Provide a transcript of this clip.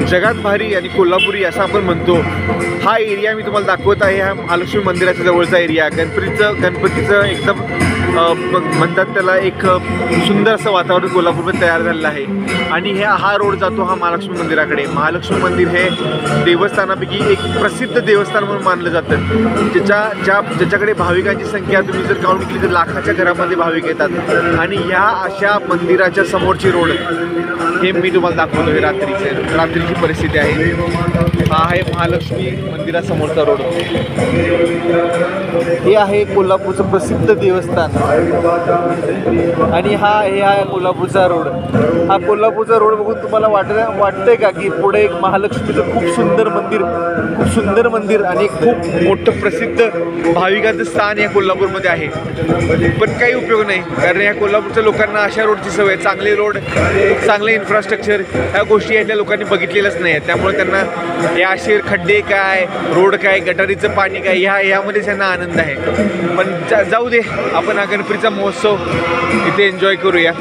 जगात भारी आणि कोल्हापुरी असं आपण म्हणतो। हा एरिया मी तुम्हाला दाखवत आहे, हा महालक्ष्मी मंदिराच्या जवळचा एरिया। गणपतीचं एकदम म्हणतात त्याला एक सुंदर असं वातावरण कोल्हापूरमध्ये तयार झालेलं आहे। आणि हा रोड जातो हा महालक्ष्मी मंदिराकडे। महालक्ष्मी मंदिर हे देवस्थानापैकी एक प्रसिद्ध देवस्थान म्हणून मानलं जातं, ज्याच्याकडे भाविकांची संख्या तुम्ही जर काउंट केली तर लाखाच्या घरामध्ये भाविक येतात। आणि ह्या अशा मंदिराच्या समोरची रोड हे मी तुम्हाला दाखवतो। हे रात्रीची परिस्थिती आहे। हा आहे महालक्ष्मी मंदिरासमोरचा रोड। हे आहे कोल्हापूरचं प्रसिद्ध देवस्थान आणि हा आहे कोल्हापूरचा रोड। हा कोल्हापूरचा रोड बघून तुम्हाला वाटतंय का की पुढे एक महालक्ष्मीचं खूप सुंदर मंदिर आणि खूप मोठं प्रसिद्ध भाविकांचं स्थान या कोल्हापूरमध्ये आहे। पण काही उपयोग नाही, कारण या कोल्हापूरच्या लोकांना अशा रोडची सवय, चांगले रोड, चांगले इन्फ्रास्ट्रक्चर ह्या गोष्टी यातल्या लोकांनी बघितलेल्याच नाही आहेत। त्यामुळे त्यांना या असे खड्डे काय, रोड काय, गटारीचं पाणी काय, ह्यामध्ये त्यांना आनंद आहे। पण जाऊ दे, आपण हा गणपतीचा महोत्सव इथे एन्जॉय करूया।